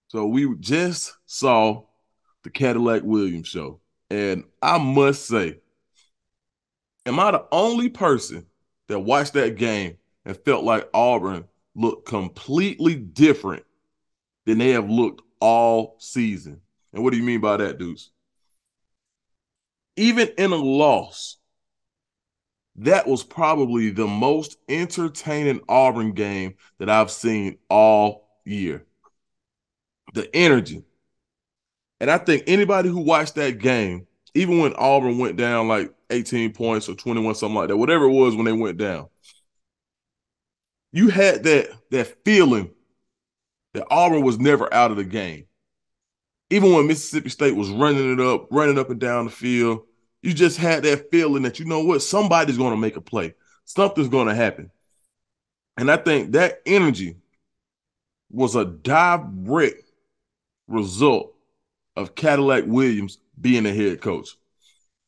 So we just saw the Cadillac Williams show. And I must say, am I the only person that watched that game and felt like Auburn looked completely different than they have looked all season? And what do you mean by that, dudes? Even in a loss, that was probably the most entertaining Auburn game that I've seen all year. The energy. And I think anybody who watched that game, even when Auburn went down like 18 points or 21, something like that, whatever it was when they went down, you had that feeling that Auburn was never out of the game. Even when Mississippi State was running up and down the field, you just had that feeling that, you know what, somebody's going to make a play. Something's going to happen. And I think that energy was a direct result of Cadillac Williams being a head coach.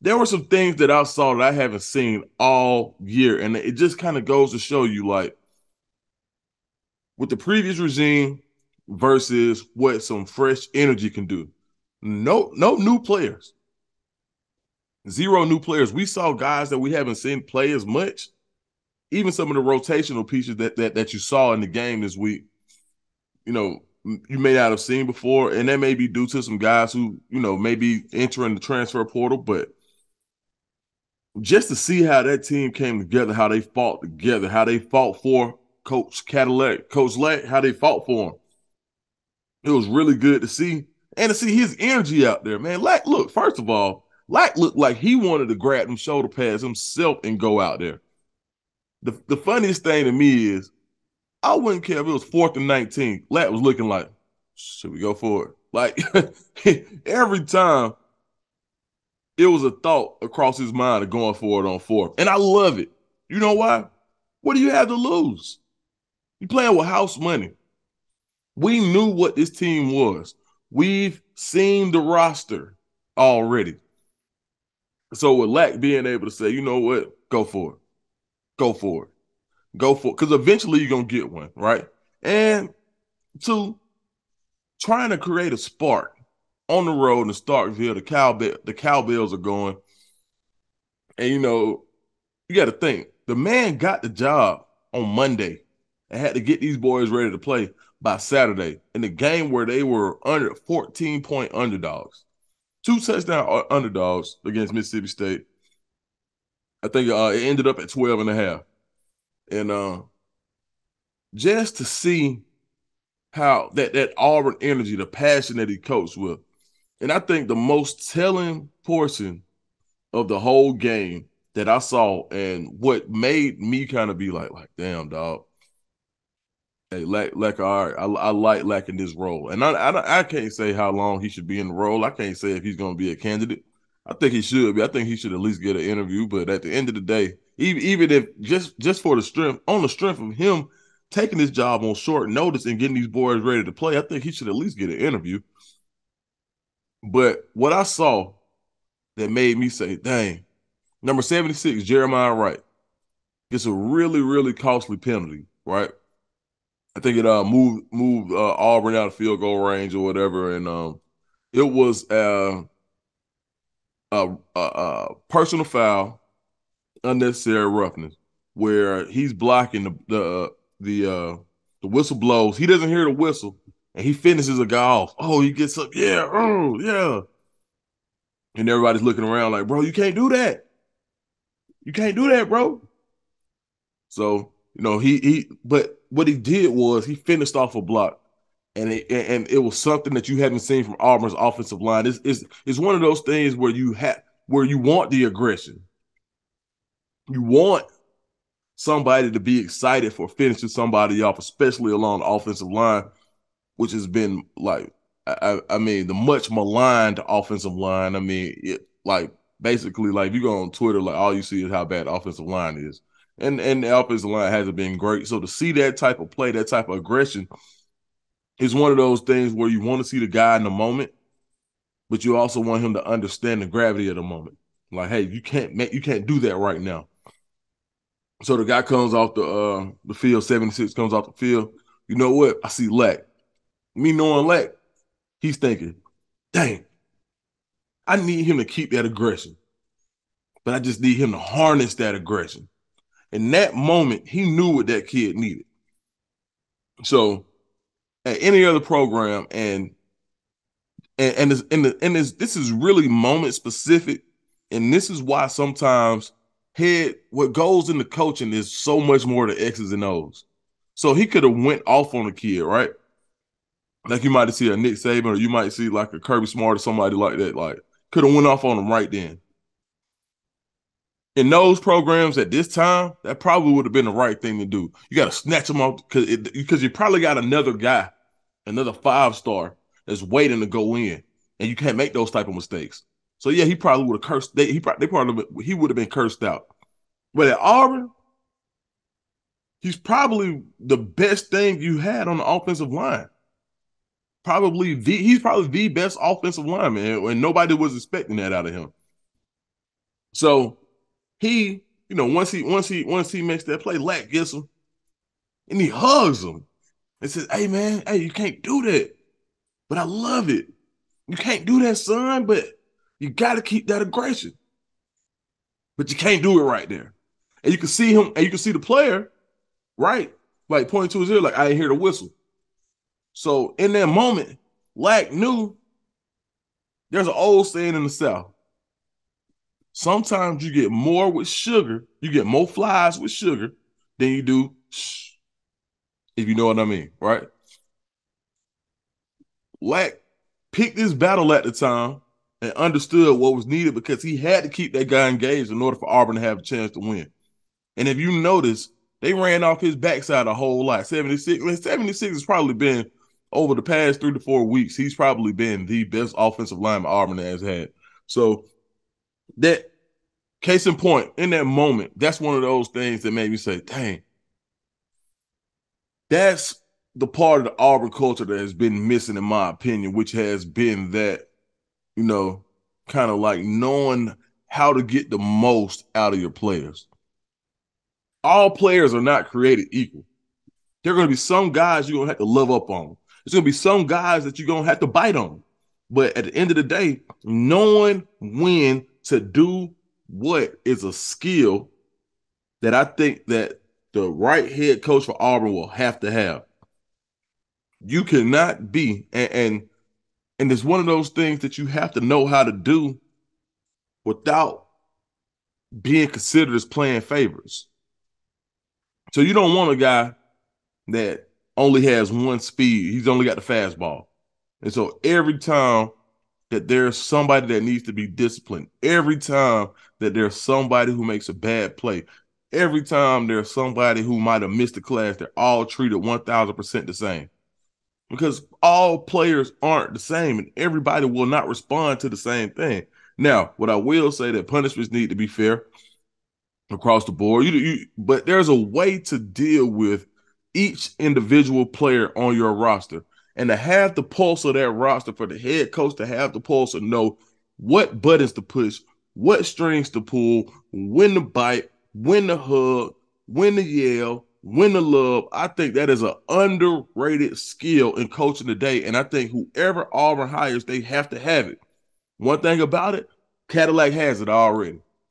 There were some things that I saw that I haven't seen all year. And it just kind of goes to show you, like, with the previous regime versus what some fresh energy can do. No new players. Zero new players. We saw guys that we haven't seen play as much. Even some of the rotational pieces that you saw in the game this week, you know, you may not have seen before, and that may be due to some guys who, you know, may be entering the transfer portal. But just to see how that team came together, how they fought together, how they fought for Coach Cadillac, Coach Lack, how they fought for him, it was really good to see. And to see his energy out there, man. Lack, look, first of all, Lack looked like he wanted to grab them shoulder pads himself and go out there. The funniest thing to me is, I wouldn't care if it was 4th and 19. Lack was looking like, should we go for it? Like, every time it was a thought across his mind of going for it on 4th. And I love it. You know why? What do you have to lose? You're playing with house money. We knew what this team was. We've seen the roster already. So with Lack being able to say, you know what, go for it. Go for it. Go for it. Because eventually you're going to get one, right? And two, trying to create a spark on the road in Starkville, the Cowbells are going. And, you know, you got to think, the man got the job on Monday and had to get these boys ready to play by Saturday in the game where they were under 14-point underdogs. 2 touchdown underdogs against Mississippi State. I think it ended up at 12 and a half. And just to see how that Auburn energy, the passion that he coached with. And I think the most telling portion of the whole game that I saw, and what made me kind of be like, damn, dog. Hey, Lack, all right. I like Lack in this role. And I can't say how long he should be in the role. I can't say if he's going to be a candidate. I think he should be. I think he should at least get an interview. But at the end of the day, even if just for the strength, on the strength of him taking this job on short notice and getting these boys ready to play, I think he should at least get an interview. But what I saw that made me say, dang, number 76, Jeremiah Wright, gets a really, really costly penalty, right? I think it moved Auburn out of field goal range or whatever, and it was a personal foul, unnecessary roughness, where he's blocking the whistle blows. He doesn't hear the whistle, and he finishes a guy off. Oh, he gets up, yeah, oh yeah, and everybody's looking around like, bro, you can't do that. You can't do that, bro. So, you know, but what he did was he finished off a block. And it was something that you haven't seen from Auburn's offensive line. It's one of those things where you want the aggression. You want somebody to be excited for finishing somebody off, especially along the offensive line, which has been like, I mean, the much maligned offensive line. I mean, it, like, basically, like, you go on Twitter, like, all you see is how bad the offensive line is. And the offensive line hasn't been great. So to see that type of play, that type of aggression, is one of those things where you want to see the guy in the moment, but you also want him to understand the gravity of the moment. Like, hey, you can't do that right now. So the guy comes off the field, 76 comes off the field. You know what? I see Lack. Me knowing Lack, He's thinking, dang, I need him to keep that aggression, but I just need him to harness that aggression. In that moment, he knew what that kid needed. So at any other program, this is really moment specific, and this is why sometimes what goes into coaching is so much more to X's and O's. So he could have went off on a kid, right? Like you might see a Nick Saban, or you might see like a Kirby Smart or somebody like that. Like could have went off on him right then. In those programs at this time, that probably would have been the right thing to do. You got to snatch them off because you probably got another guy, another 5-star that's waiting to go in, and you can't make those type of mistakes. So yeah, he probably would have cursed. He would have been cursed out. But at Auburn, he's probably the best thing you had on the offensive line. He's probably the best offensive lineman, and nobody was expecting that out of him. So he, once he makes that play, Lack gets him and he hugs him and says, "Hey man, hey, you can't do that, but I love it. You can't do that, son, but you got to keep that aggression. But you can't do it right there." And you can see him, and you can see the player, right, like pointing to his ear, like I didn't hear the whistle. So in that moment, Lack knew there's an old saying in the South. Sometimes you get more with sugar, you get more flies with sugar than you do shh, if you know what I mean, right? Lack picked his battle at the time and understood what was needed because he had to keep that guy engaged in order for Auburn to have a chance to win. And if you notice, they ran off his backside a whole lot. 76 has probably been, over the past 3 to 4 weeks, he's probably been the best offensive lineman Auburn has had. So that, case in point, in that moment, that's one of those things that made me say, dang, that's the part of the Auburn culture that has been missing, in my opinion, which has been that, kind of like knowing how to get the most out of your players. All players are not created equal. There are going to be some guys you're going to have to love up on. There's going to be some guys that you're going to have to bite on. But at the end of the day, knowing when to do what is a skill that I think that the right head coach for Auburn will have to have. You cannot be, and it's one of those things that you have to know how to do without being considered as playing favorites. So you don't want a guy that only has one speed. He's only got the fastball. And so every time that there's somebody that needs to be disciplined, every time that there's somebody who makes a bad play, every time there's somebody who might have missed the class, they're all treated 1,000% the same. Because all players aren't the same, and everybody will not respond to the same thing. Now, what I will say, that punishments need to be fair across the board. But there's a way to deal with each individual player on your roster, and to have the pulse of that roster, for the head coach to have the pulse and know what buttons to push, what strings to pull, when to bite, when to hug, when to yell, when to love. I think that is an underrated skill in coaching today, and I think whoever Auburn hires, they have to have it. One thing about it, Cadillac has it already.